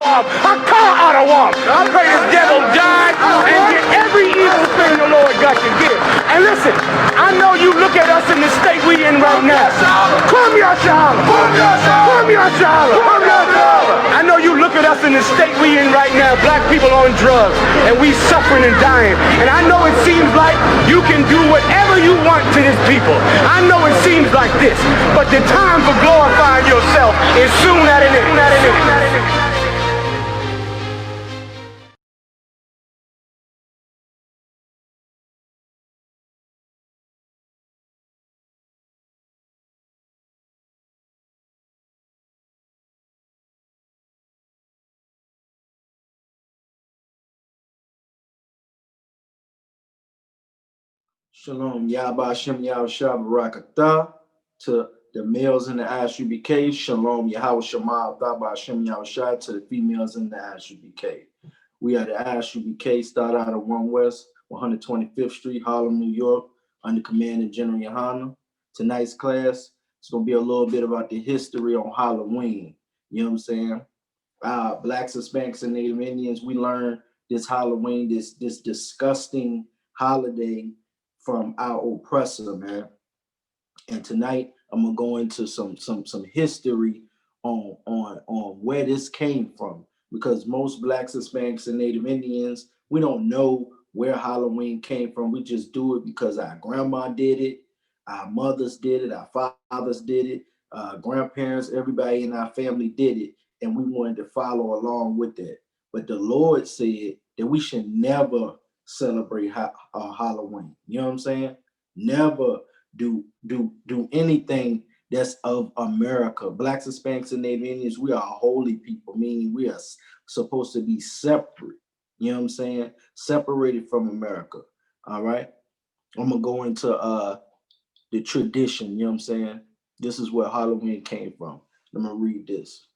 A car ought to walk. I pray this devil die and get every evil thing the Lord got to give. And listen, I know you look at us in the state we in right now. Come here, SHALAM. Come here, SHALAM. Come here, SHALAM. I know you look at us in the state we in right now. Black people on drugs, and we suffering and dying. And I know it seems like you can do whatever you want to this people. I know it seems like this, but the time for glorifying yourself is soon at an end. Shalom, Yahweh to the males in the I.S.U.P.K. Shalom, Yahweh Shema Yahweh to the females in the I.S.U.P.K. We are the I.S.U.P.K. Start out of 1 West, 125th Street, Harlem, New York, under command of Gen.YAHANNA. Tonight's class, it's going to be a little bit about the history on Halloween. You know what I'm saying? Blacks, Hispanics, and Native Indians, we learned this Halloween, this disgusting holiday from our oppressor, man. And tonight I'm gonna go into some history on where this came from, because most Blacks, Hispanics, and Native Indians, we don't know where Halloween came from. We just do it because our grandma did it, our mothers did it, our fathers did it, grandparents, everybody in our family did it, and we wanted to follow along with that. But the Lord said that we should never celebrate Halloween. You know what I'm saying? Never do anything that's of America. Blacks, Hispanics, and Native Indians, we are holy people, meaning we are supposed to be separate. You know what I'm saying? Separated from America. All right. I'm gonna go into the tradition. You know what I'm saying? This is where Halloween came from. I'm gonna read this.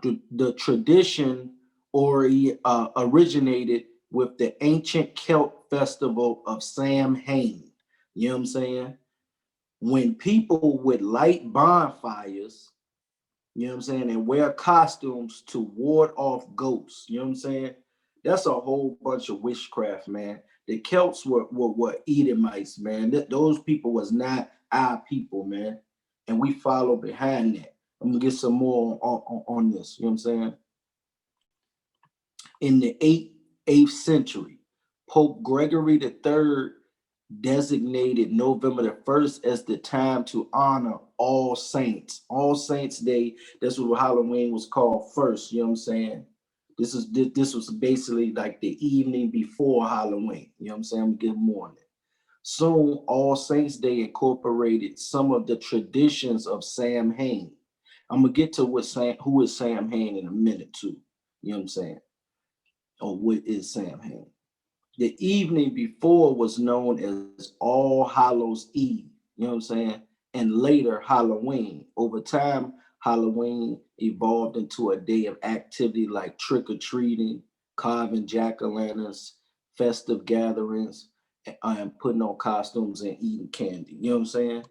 The tradition originated with the ancient Celt festival of Samhain. You know what I'm saying? When people would light bonfires, you know what I'm saying, and wear costumes to ward off ghosts. You know what I'm saying? That's a whole bunch of witchcraft, man. The Celts were Edomites, man. Those people was not our people, man. And we follow behind that. I'm gonna get some more on this. You know what I'm saying? In the 8th century, Pope Gregory III designated November the 1st as the time to honor All Saints. All Saints Day, that's what Halloween was called first, you know what I'm saying? This was basically like the evening before Halloween, you know what I'm saying? I'm gonna give more on it. Soon, All Saints Day incorporated some of the traditions of Samhain. I'm gonna get to who is Samhain in a minute too, you know what I'm saying? Or what is Samhain? The evening before was known as All Hallows Eve, you know what I'm saying? And later Halloween. Over time, Halloween evolved into a day of activity like trick-or-treating, carving jack-o'-lanterns, festive gatherings, and putting on costumes and eating candy. You know what I'm saying?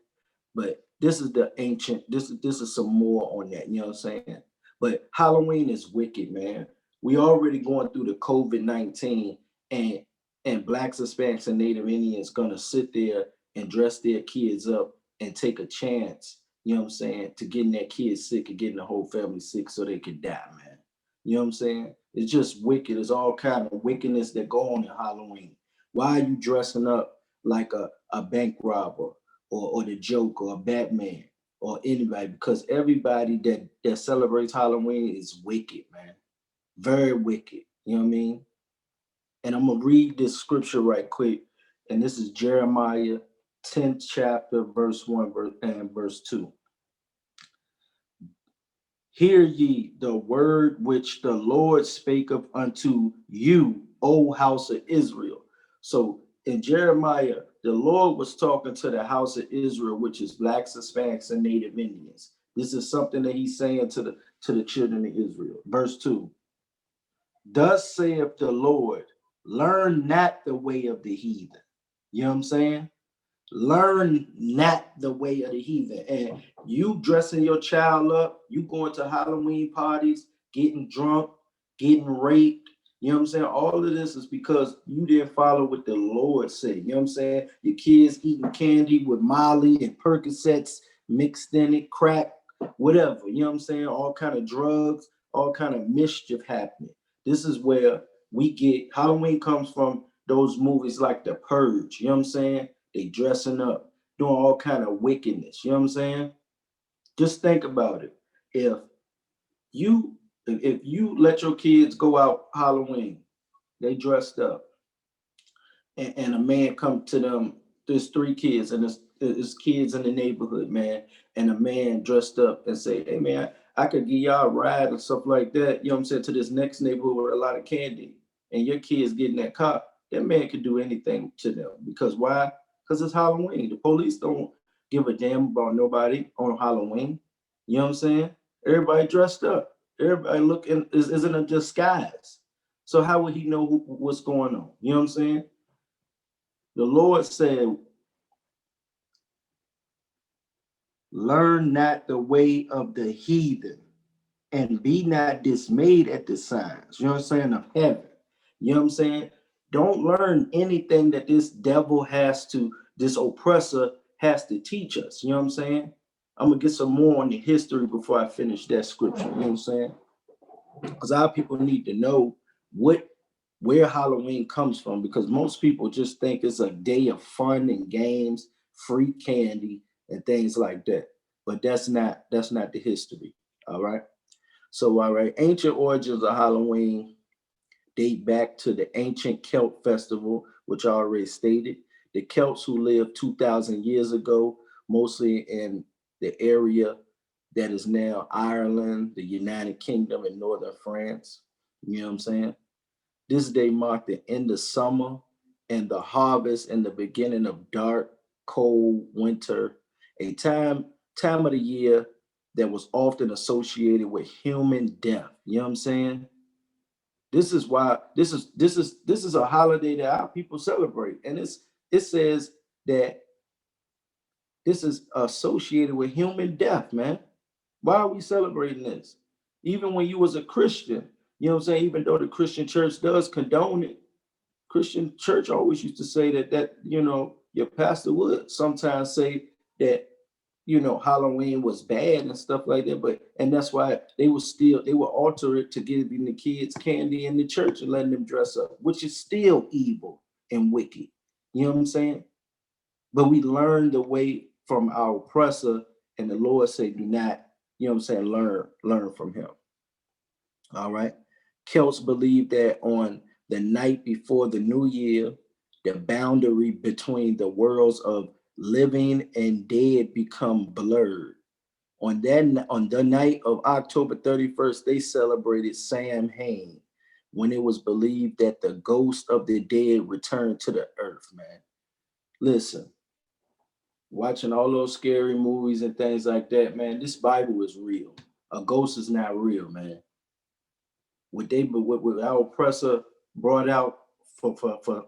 But this is the ancient, this is some more on that, you know what I'm saying? But Halloween is wicked, man. We already going through the COVID-19, and Blacks, Hispanics, and Native Indians gonna sit there and dress their kids up and take a chance, you know what I'm saying, to getting their kids sick and getting the whole family sick so they could die, man. You know what I'm saying? It's just wicked. It's all kind of wickedness that go on in Halloween. Why are you dressing up like a bank robber or the Joker or Batman or anybody? Because everybody that celebrates Halloween is wicked, man. Very wicked. You know what I mean? And I'm going to read this scripture right quick. And this is Jeremiah 10th chapter, verse 1 and verse 2. Hear ye the word which the Lord spake of unto you, O house of Israel. So in Jeremiah, the Lord was talking to the house of Israel, which is Blacks, Hispanics, and Native Indians. This is something that he's saying to the children of Israel. Verse 2. Thus saith the Lord, learn not the way of the heathen. You know what I'm saying? Learn not the way of the heathen. And you dressing your child up, you going to Halloween parties, getting drunk, getting raped. You know what I'm saying? All of this is because you didn't follow what the Lord said. You know what I'm saying? Your kids eating candy with Molly and Percocets mixed in it, crack, whatever. You know what I'm saying? All kind of drugs, all kind of mischief happening. This is where we get Halloween comes from those movies like The Purge. You know what I'm saying? They dressing up, doing all kind of wickedness. You know what I'm saying? Just think about it. You if you let your kids go out Halloween, they dressed up, and a man come to them. There's 3 kids, and there's kids in the neighborhood, man. And a man dressed up and say, "Hey, man, I could give y'all a ride and stuff like that." You know what I'm saying? To this next neighborhood with a lot of candy, and your kids get in that car. That man could do anything to them because why? Because it's Halloween. The police don't give a damn about nobody on Halloween. You know what I'm saying? Everybody dressed up. Everybody looking is in a disguise. So how would he know what's going on? You know what I'm saying? The Lord said, learn not the way of the heathen and be not dismayed at the signs, you know what I'm saying, of heaven. You know what I'm saying? Don't learn anything that this devil this oppressor has to teach us. You know what I'm saying? I'm going to get some more on the history before I finish that scripture. You know what I'm saying? Because our people need to know where Halloween comes from, because most people just think it's a day of fun and games, free candy, and things like that. But that's not the history. All right. So all right, ancient origins of Halloween date back to the ancient Celt festival, which I already stated. The Celts who lived 2,000 years ago, mostly in the area that is now Ireland, the United Kingdom, and northern France. You know what I'm saying? This day marked the end of summer and the harvest and the beginning of dark, cold winter, a time of the year that was often associated with human death. You know what I'm saying? This is why this is a holiday that our people celebrate, and it says that this is associated with human death, man. Why are we celebrating this? Even when you was a Christian, you know what I'm saying? Even though the Christian church does condone it, Christian church always used to say that your pastor would sometimes say that Halloween was bad and stuff like that, and that's why they would alter it to giving the kids candy in the church and letting them dress up, which is still evil and wicked. You know what I'm saying? But we learned the way from our oppressor, and the Lord said, do not, you know what I'm saying, learn from him. All right. Celts believe that on the night before the new year, the boundary between the worlds of living and dead become blurred. On the night of October 31st, they celebrated Samhain, when it was believed that the ghost of the dead returned to the earth, man. Listen, watching all those scary movies and things like that, man, this Bible is real. A ghost is not real, man. What our oppressor brought out for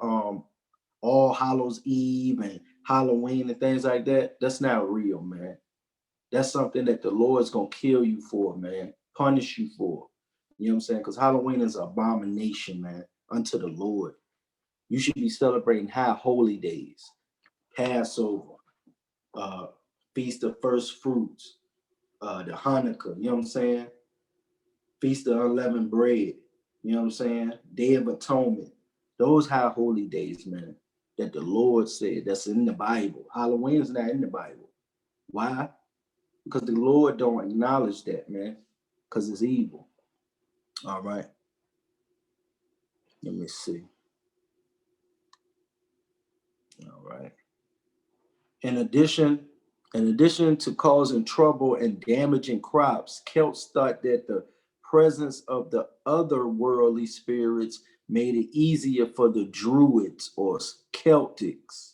All Hallows Eve and Halloween and things like that, that's not real, man. That's something that the Lord's gonna kill you for, man. Punish you for. You know what I'm saying? Because Halloween is an abomination, man, unto the Lord. You should be celebrating high holy days, Passover, Feast of First Fruits, the Hanukkah, you know what I'm saying? Feast of Unleavened Bread, you know what I'm saying? Day of Atonement. Those high holy days, man, that the Lord said, that's in the Bible. Halloween's not in the Bible. Why? Because the Lord don't acknowledge that, man, because it's evil. All right. Let me see. All right. In addition to causing trouble and damaging crops, Celts thought that the presence of the otherworldly spirits made it easier for the Druids or Celtics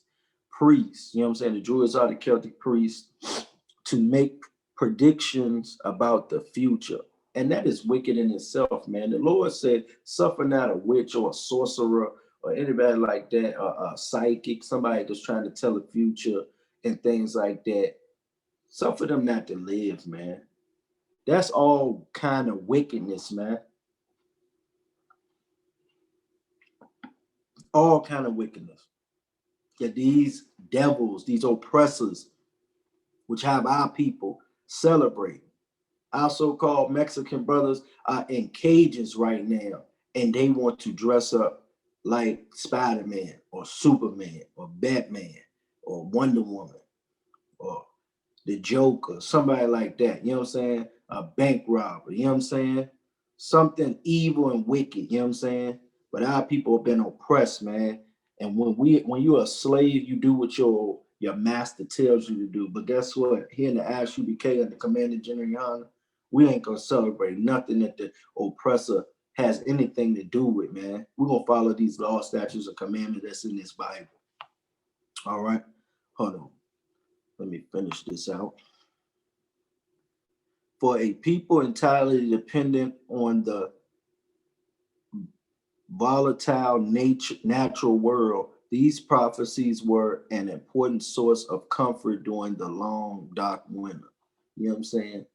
priests. You know what I'm saying? The Druids are the Celtic priests to make predictions about the future. And that is wicked in itself, man. The Lord said, suffer not a witch or a sorcerer or anybody like that, a psychic, somebody that's trying to tell the future and things like that. Suffer them not to live, man. That's all kind of wickedness, man. All kind of wickedness. That these devils, these oppressors, which have our people celebrate. Our so-called Mexican brothers are in cages right now, and they want to dress up like Spider-Man or Superman or Batman or Wonder Woman or the Joker, somebody like that. You know what I'm saying? A bank robber. You know what I'm saying? Something evil and wicked. You know what I'm saying? But our people have been oppressed, man. And when you're a slave, you do what your master tells you to do. But guess what? Here in the I.S.U.P.K and the Commander GEN.YAHANNA, we ain't gonna celebrate nothing that the oppressor has anything to do with, man. We're gonna follow these law, statutes, and commandments that's in this Bible. All right, hold on. Let me finish this out. For a people entirely dependent on the volatile natural world, these prophecies were an important source of comfort during the long, dark winter. You know what I'm saying?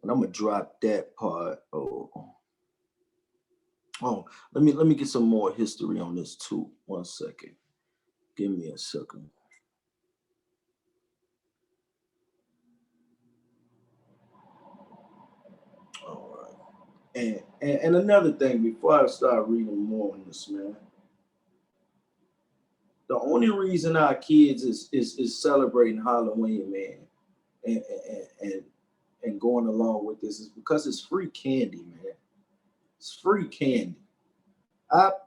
And I'm gonna drop that part. Oh, let me get some more history on this too. 1 second. Give me a second. All right. And another thing before I start reading more on this, man. The only reason our kids is celebrating Halloween, man, and, and and going along with this is because it's free candy, man. It's free candy.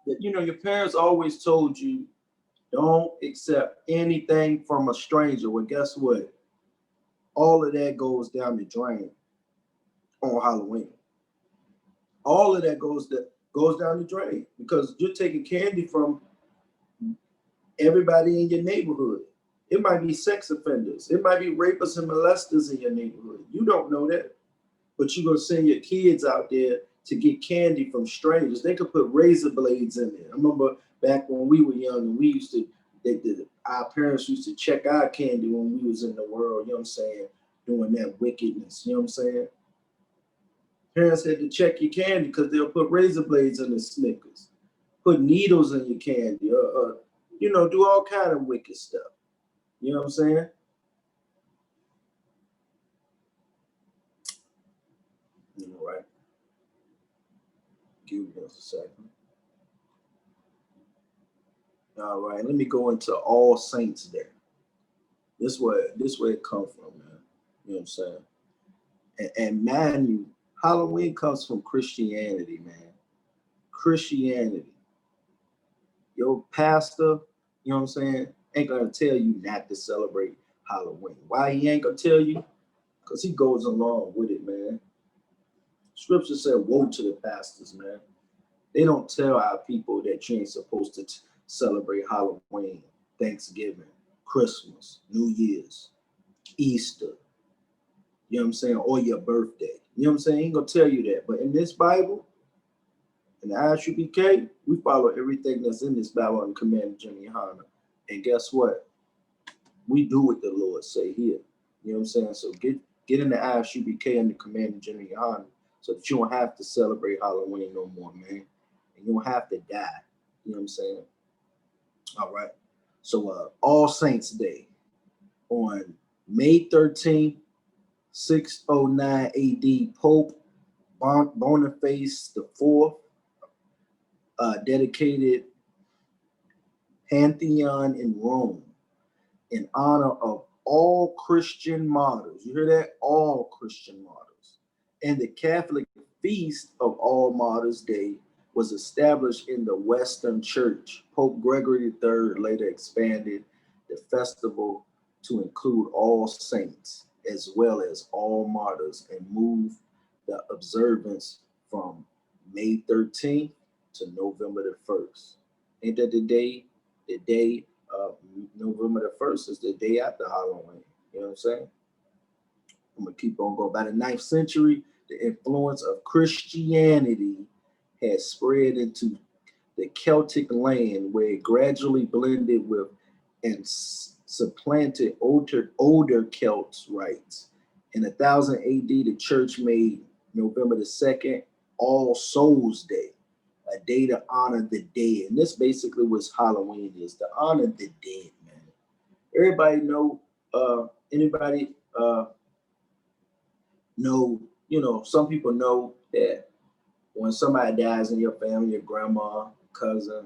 Your parents always told you don't accept anything from a stranger. Well, guess what? All of that goes down the drain on Halloween. All of that goes down the drain because you're taking candy from everybody in your neighborhood. It might be sex offenders. It might be rapists and molesters in your neighborhood. You don't know that, but you're gonna send your kids out there to get candy from strangers. They could put razor blades in there. I remember back when we were young, and we used to, our parents used to check our candy when we was in the world. You know what I'm saying? Doing that wickedness. You know what I'm saying? Parents had to check your candy because they'll put razor blades in the Snickers, put needles in your candy, do all kind of wicked stuff. You know what I'm saying? All right. Give me a second. All right, let me go into All Saints Day. This way it comes from, man. You know what I'm saying? And mind you, Halloween comes from Christianity, man. Christianity. Your pastor, you know what I'm saying, ain't gonna tell you not to celebrate Halloween. Why he ain't gonna tell you? Because he goes along with it, man. Scripture said, woe to the pastors, man. They don't tell our people that you ain't supposed to celebrate Halloween, Thanksgiving, Christmas, New Year's, Easter, you know what I'm saying, or your birthday. You know what I'm saying? He ain't gonna tell you that. But in this Bible, in the I.S.U.P.K, we follow everything that's in this Bible and Commander GEN.YAHANNA. And guess what? We do what the Lord say here. You know what I'm saying? So get in the I.S.U.P.K and the Commander GEN.YAHANNA so that you don't have to celebrate Halloween no more, man. And you don't have to die. You know what I'm saying? All right. So All Saints Day on May 13th, 609 AD, Pope Boniface IV dedicated Pantheon in Rome in honor of all Christian martyrs. You hear that? All Christian martyrs. And the Catholic Feast of All Martyrs Day was established in the Western Church. Pope Gregory III later expanded the festival to include all saints as well as all martyrs and moved the observance from May 13th to November the 1st. Ain't that the day? The day of November the 1st is the day after Halloween. You know what I'm saying? I'm gonna keep on going. By the 9th century, the influence of Christianity had spread into the Celtic land where it gradually blended with and supplanted older Celts rites In 1000 AD, the church made November the 2nd All Souls Day, a day to honor the dead. And this basically was Halloween is, to honor the dead, man. Everybody know, anybody know, you know, some people know that when somebody dies in your family, your grandma, cousin,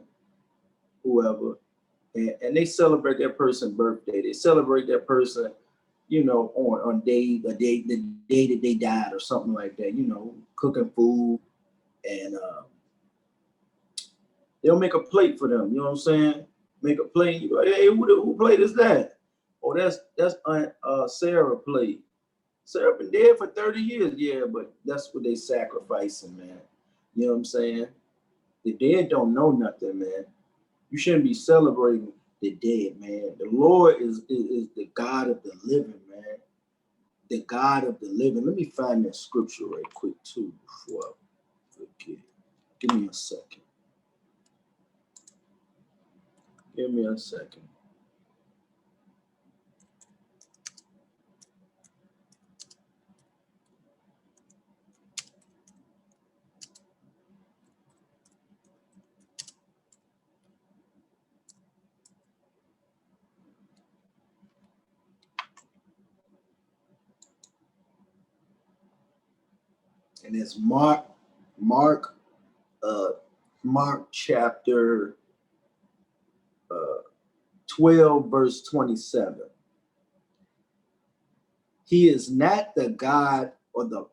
whoever, and they celebrate their person's birthday. They celebrate their person, you know, on the day that they died or something like that, you know, cooking food, and they'll make a plate for them, you know what I'm saying? Make a plate, you go, hey, who plate is that? Oh, that's Aunt Sarah plate. Sarah been dead for 30 years. Yeah, but that's what they sacrificing, man. You know what I'm saying? The dead don't know nothing, man. You shouldn't be celebrating the dead, man. The Lord is the God of the living, man. The God of the living. Let me find that scripture right quick, too, before I forget. Give me a second. Give me a second. And it's Mark chapter 12, verse 27. He is not the God or the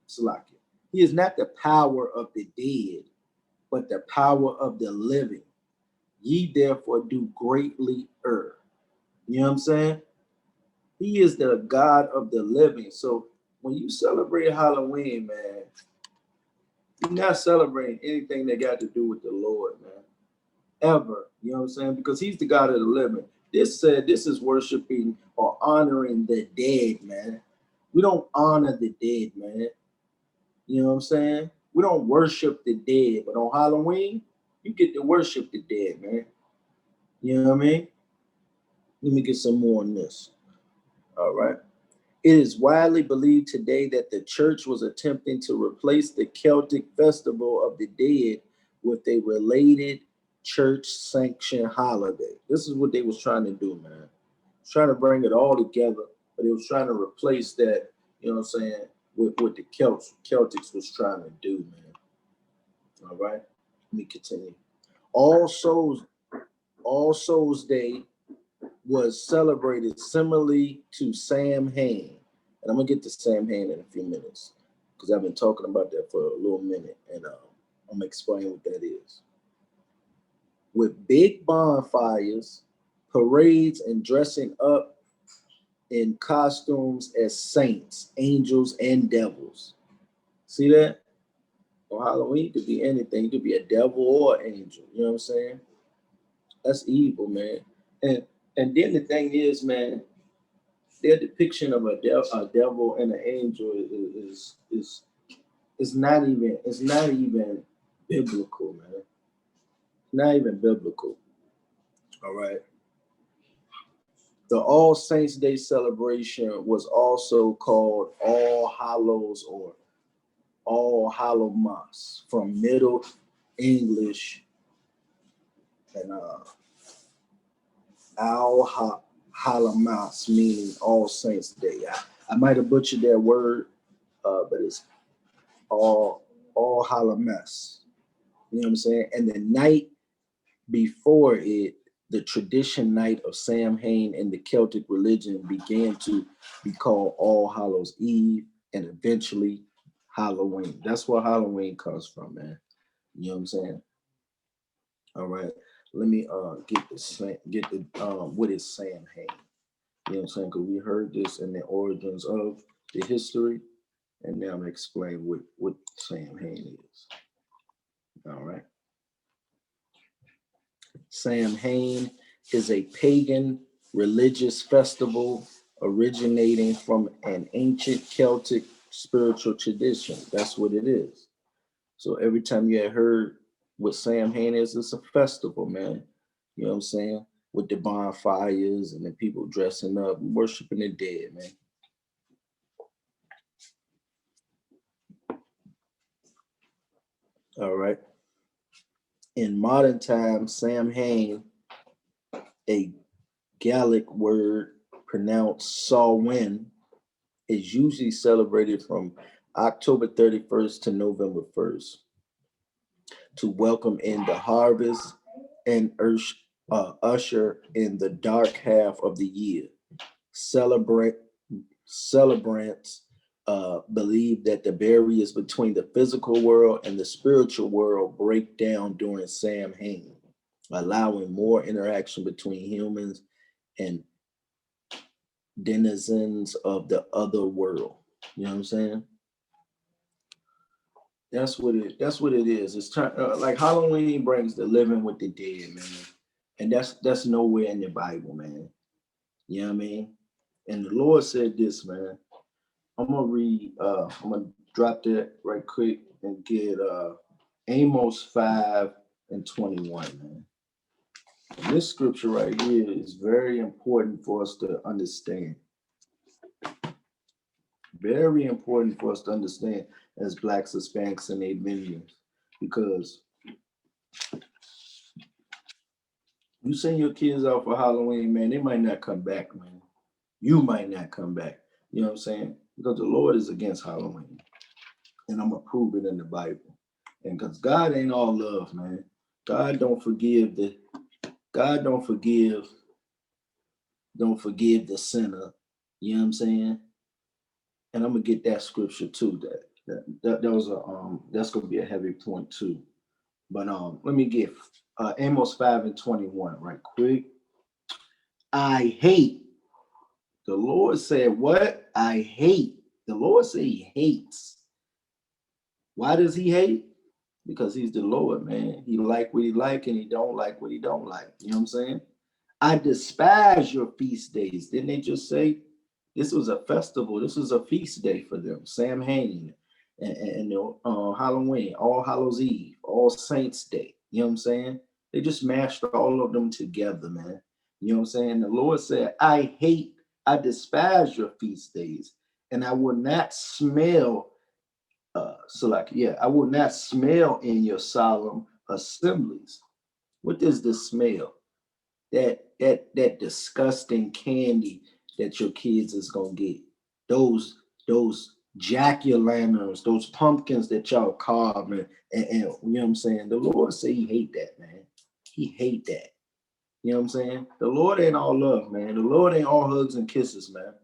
Salakia. He is not the power of the dead, but the power of the living. Ye therefore do greatly err. You know what I'm saying? He is the God of the living. So when you celebrate Halloween, man, you're not celebrating anything that got to do with the Lord, man. Ever. You know what I'm saying? Because he's the God of the living. This is worshiping or honoring the dead, man. We don't honor the dead, man. You know what I'm saying? We don't worship the dead, but on Halloween, you get to worship the dead, man. You know what I mean? Let me get some more on this. All right. It is widely believed today that the church was attempting to replace the Celtic festival of the dead with a related church-sanctioned holiday. This is what they was trying to do, man. Trying to bring it all together, but it was trying to replace that, you know what I'm saying, with what the Celtics was trying to do, man. All right, let me continue. All Souls Day was celebrated similarly to Samhain. And I'm gonna get to Samhain in a few minutes because I've been talking about that for a little minute, and I'm gonna explain what that is. With big bonfires, parades, and dressing up in costumes as saints, angels, and devils. See that? On Halloween, it could be anything. It could be a devil or an angel. You know what I'm saying? That's evil, man. And then the thing is, man, their depiction of a devil and an angel is not even biblical, man. Not even biblical. All right. The All Saints Day celebration was also called All Hallows or All Hallow Mass from Middle English, and Al Halamas, meaning All Saints Day. I might have butchered that word, but it's all Halamas. You know what I'm saying? And the night before it, the tradition night of Samhain in the Celtic religion began to be called All Hallows Eve and eventually Halloween. That's where Halloween comes from, man. You know what I'm saying? All right. Let me get the what is Samhain. You know what I'm saying? Because we heard this in the origins of the history, and now I'm gonna explain what Samhain is. All right. Samhain is a pagan religious festival originating from an ancient Celtic spiritual tradition. That's what it is. So every time you had heard what Samhain is, it's a festival, man. You know what I'm saying? With the bonfires and the people dressing up, worshiping the dead, man. All right. In modern times, Samhain, a Gaelic word pronounced Samhain, is usually celebrated from October 31st to November 1st to welcome in the harvest and usher in the dark half of the year. Celebrants believe that the barriers between the physical world and the spiritual world break down during Samhain, allowing more interaction between humans and denizens of the other world. You know what I'm saying? That's what it is. It's like Halloween brings the living with the dead, man, and that's nowhere in the Bible, man. You know what I mean? And the Lord said this, man. I'm gonna read. I'm gonna drop that right quick and get Amos 5:21, man. And this scripture right here is very important for us to understand. Very important for us to understand as Blacks, Hispanics, and Native Indians, because you send your kids out for Halloween, man, they might not come back, man. You might not come back. You know what I'm saying? Because the Lord is against Halloween, and I'm gonna prove it in the Bible. And because God ain't all love, man. God don't forgive the the sinner. You know what I'm saying? And I'm gonna get that scripture too. That was that's gonna be a heavy point too. But let me get Amos 5:21 right quick. I hate. The Lord said, what? I hate. The Lord said he hates. Why does he hate? Because he's the Lord, man. He like what he like and he don't like what he don't like. You know what I'm saying? I despise your feast days. Didn't they just say this was a festival? This was a feast day for them. Samhain and Halloween, All Hallows Eve, All Saints Day. You know what I'm saying? They just mashed all of them together, man. You know what I'm saying? The Lord said, I despise your feast days, and I will not smell. I will not smell in your solemn assemblies. What is the smell? That disgusting candy that your kids is gonna get. Those jack-o'-lanterns, those pumpkins that y'all carve, and you know what I'm saying? The Lord say he hate that, man. He hate that. You know what I'm saying? The Lord ain't all love, man. The Lord ain't all hugs and kisses, man.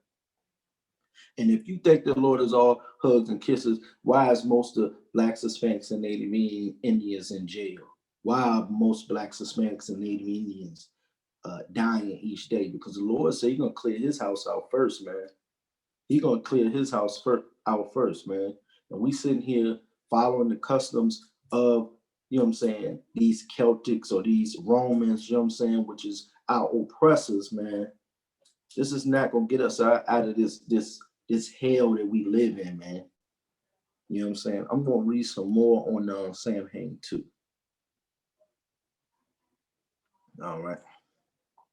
And if you think the Lord is all hugs and kisses, why is most of Blacks, Hispanics, and Native Indians in jail? Why are most Blacks, Hispanics, and Native Indians dying each day? Because the Lord said he's gonna clear his house out first, man. He's gonna clear his house out first, man. And we sitting here following the customs of, you know what I'm saying, these Celtics or these Romans, you know what I'm saying, which is our oppressors, man. This is not gonna get us out of this hell that we live in, man. You know what I'm saying? I'm gonna read some more on Samhain too. All right.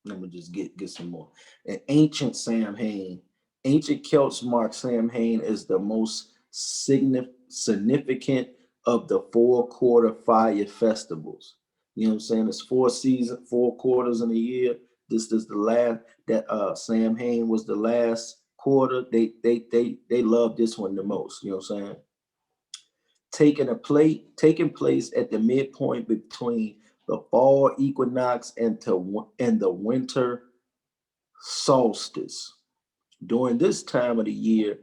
Let me just get some more. An ancient Samhain. Ancient Celts mark Samhain as the most significant of the 4-quarter fire festivals. You know what I'm saying? It's 4 quarters in a year. This is the last that Samhain was the last quarter. They love this one the most. You know what I'm saying? Taking place at the midpoint between the fall equinox and the winter solstice. During this time of the year,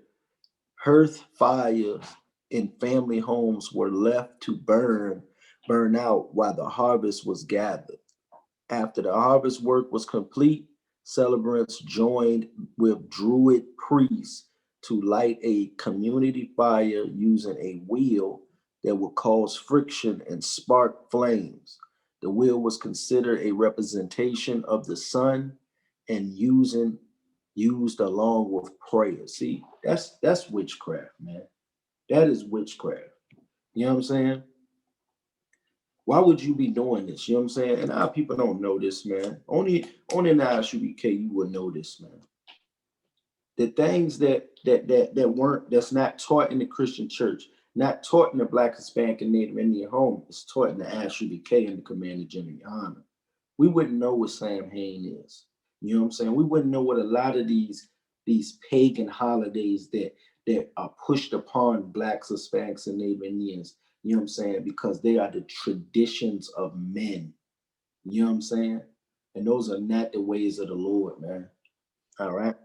hearth fires in family homes were left to burn out while the harvest was gathered. After the harvest work was complete, celebrants joined with Druid priests to light a community fire using a wheel that would cause friction and spark flames. The wheel was considered a representation of the sun and used along with prayer. See, that's witchcraft, man. That is witchcraft. You know what I'm saying? Why would you be doing this? You know what I'm saying? And our people don't know this, man. Only in the I.S.U.P.K you would know this, man. The things that's not taught in the Christian church, not taught in the Black, Hispanic, and Native Indian home. It's taught in the I.S.U.P.K and the Commander Gen.YAHANNA. We wouldn't know what Samhain is. You know what I'm saying? We wouldn't know what a lot of these pagan holidays that are pushed upon Blacks, Hispanics, and Native Indians, you know what I'm saying? Because they are the traditions of men. You know what I'm saying? And those are not the ways of the Lord, man. All right.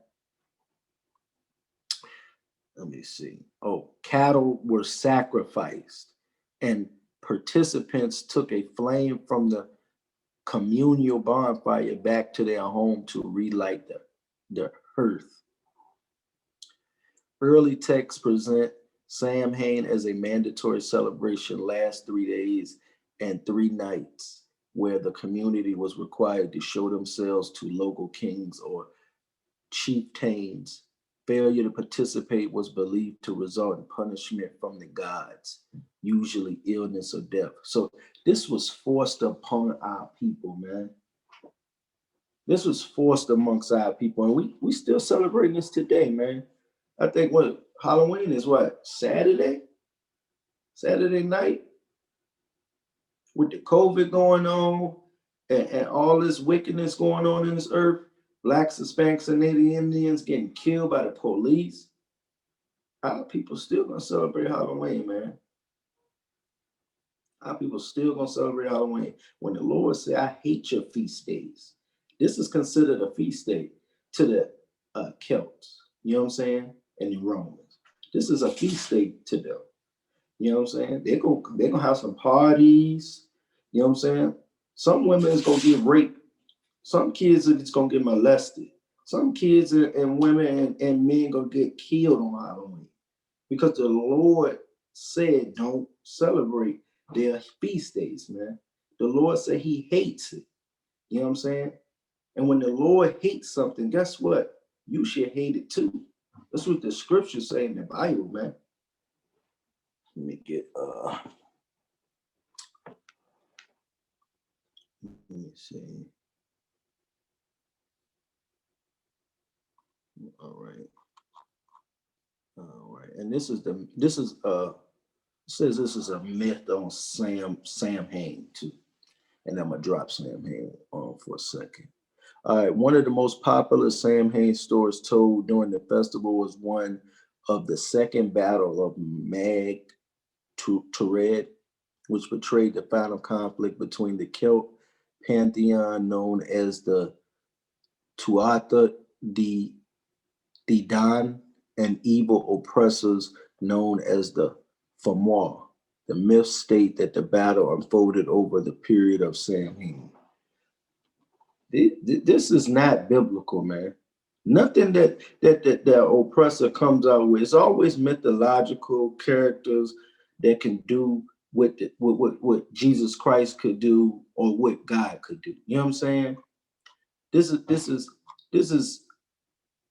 Let me see. Oh, cattle were sacrificed, and participants took a flame from the communal bonfire back to their home to relight the hearth. Early texts present Samhain as a mandatory celebration, last 3 days and 3 nights, where the community was required to show themselves to local kings or chieftains. Failure to participate was believed to result in punishment from the gods, usually illness or death. So this was forced upon our people, man. This was forced amongst our people, and we still celebrating this today, man. I think what Halloween is, what, Saturday night, with the COVID going on and all this wickedness going on in this earth. Blacks, Hispanics, and Native Indians getting killed by the police. Our people still gonna celebrate Halloween, man. Our people still gonna celebrate Halloween. When the Lord said, I hate your feast days. This is considered a feast day to the Celts, you know what I'm saying? And the Romans. This is a feast day to them. You know what I'm saying? They're gonna have some parties, you know what I'm saying? Some women is gonna get raped. Some kids are just gonna get molested. Some kids and women and men gonna get killed on Halloween because the Lord said don't celebrate their feast days, man. The Lord said he hates it. You know what I'm saying? And when the Lord hates something, guess what? You should hate it too. That's what the scriptures say in the Bible, man. Let me get let me see. All right. And this is says this is a myth on Samhain too. And I'm gonna drop Samhain on for a second. All right, one of the most popular Samhain stories told during the festival was one of the Second Battle of Mag Tured, which portrayed the final conflict between the Celt pantheon known as the Tuatha De Dan and evil oppressors known as the Fomor. The myths state that the battle unfolded over the period of Samhain. This is not biblical, man. Nothing that the oppressor comes out with. It's always mythological characters that can do what Jesus Christ could do or what God could do. You know what I'm saying? This is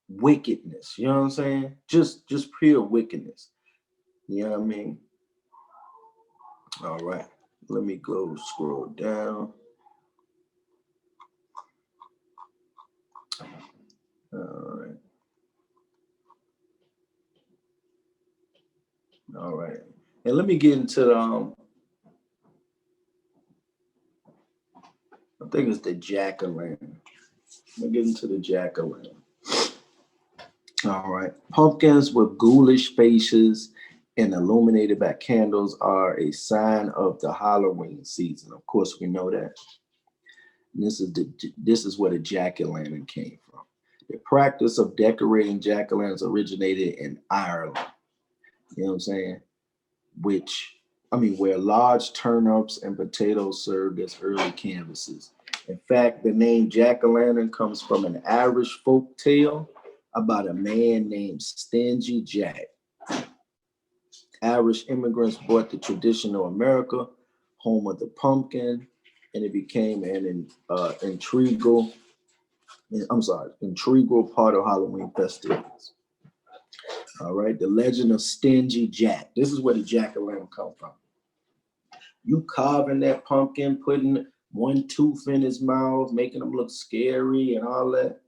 wickedness. You know what I'm saying? Just pure wickedness. You know what I mean? All right. Let me go scroll down. All right. And let me get into I think it's the jack-o'-lantern. Let me get into the jack-o'-lantern. All right. Pumpkins with ghoulish faces and illuminated by candles are a sign of the Halloween season. Of course, we know that. And this is where the jack-o'-lantern came from. The practice of decorating jack-o'-lanterns originated in Ireland. You know what I'm saying? Where large turnips and potatoes served as early canvases. In fact, the name jack-o'-lantern comes from an Irish folk tale about a man named Stingy Jack. Irish immigrants brought the tradition to America, home of the pumpkin, and it became an integral part of Halloween festivities. All right, the legend of Stingy Jack. This is where the jack-o'-lantern come from. You carving that pumpkin, putting one tooth in his mouth, making him look scary and all that.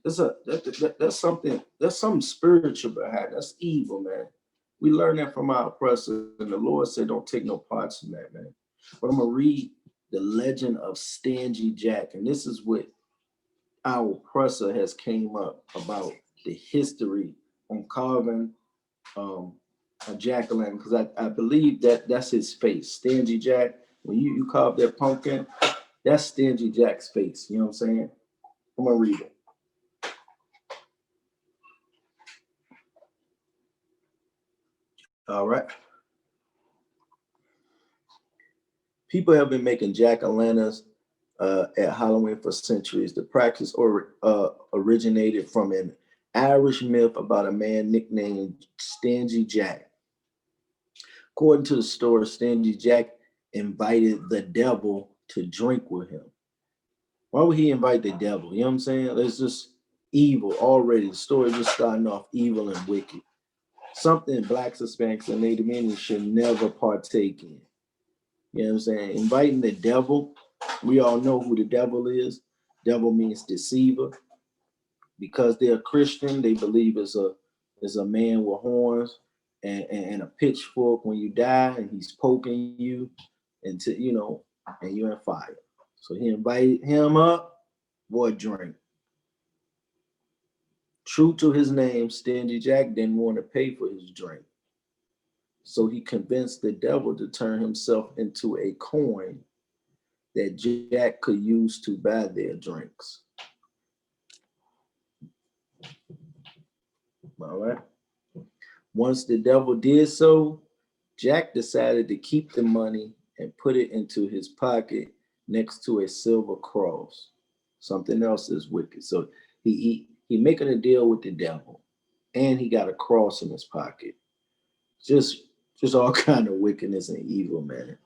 That's something spiritual behind. That's evil, man. We learn that from our oppressor, and the Lord said, don't take no parts in that, man. But I'm going to read the legend of Stingy Jack, and this is what our oppressor has came up about the history on carving a jack-o'-lantern, because I believe that's his face. Stingy Jack, when you carve that pumpkin, that's Stingy Jack's face. You know what I'm saying? I'm going to read it. All right. People have been making jack-o'-lanterns at Halloween for centuries. The practice originated from an Irish myth about a man nicknamed Stingy Jack. According to the story, Stingy Jack invited the devil to drink with him. Why would he invite the devil? You know what I'm saying? It's just evil already. The story just starting off evil and wicked. Something blacks, Hispanics, and Native Americans should never partake in. You know what I'm saying? Inviting the devil. We all know who the devil is. Devil means deceiver. Because they're Christian, they believe it's a man with horns and a pitchfork when you die, and he's poking you until, you know, and you're in fire. So he invited him up for a drink. True to his name, Stingy Jack didn't want to pay for his drink. So he convinced the devil to turn himself into a coin that Jack could use to buy their drinks. All right. Once the devil did so, Jack decided to keep the money and put it into his pocket next to a silver cross. Something else is wicked. So he making a deal with the devil, and he got a cross in his pocket. Just all kind of wickedness and evil, man.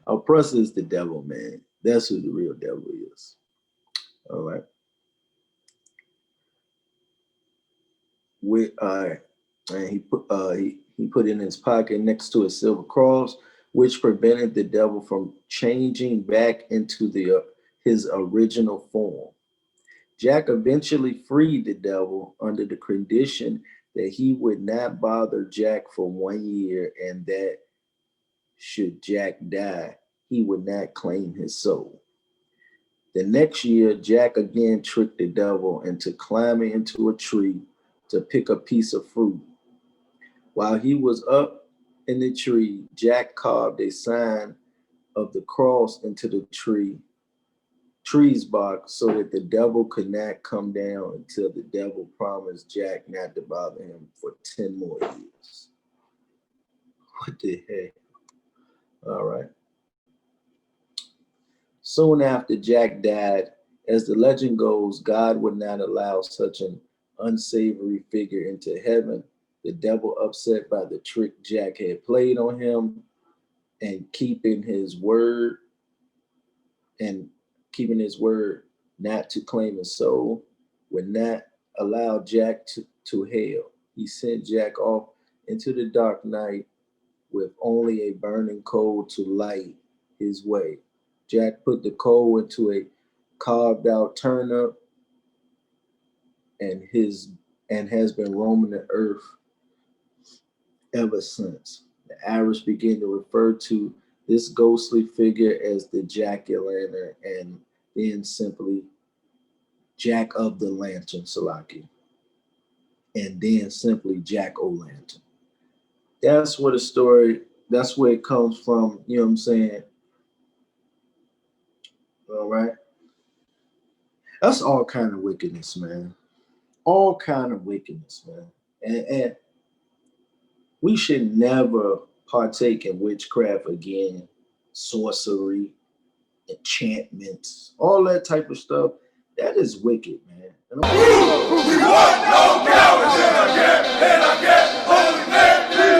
Oppressor is the devil, man. That's who the real devil is. All right. And he put it in his pocket next to a silver cross, which prevented the devil from changing back into his original form. Jack eventually freed the devil under the condition that he would not bother Jack for 1 year, and that should Jack die, he would not claim his soul. The next year, Jack again tricked the devil into climbing into a tree to pick a piece of fruit. While he was up in the tree, Jack carved a sign of the cross into the tree's bark so that the devil could not come down until the devil promised Jack not to bother him for 10 more years. What the heck? All right. Soon after Jack died, as the legend goes, God would not allow such an unsavory figure into heaven. The devil, upset by the trick Jack had played on him and keeping his word not to claim his soul, would not allow Jack to hell. He sent Jack off into the dark night with only a burning coal to light his way. Jack put the coal into a carved out turnip and has been roaming the earth ever since. The Irish began to refer to this ghostly figure as the Jack-o'-lantern, and then simply Jack of the Lantern, Salaki, and then simply Jack-o'-lantern. That's where it comes from, you know what I'm saying? All right. That's all kind of wickedness, man. All kind of wickedness, man. And we should never partake in witchcraft again, sorcery, enchantments, all that type of stuff. That is wicked, man. We want no cowards in our camp, holy man.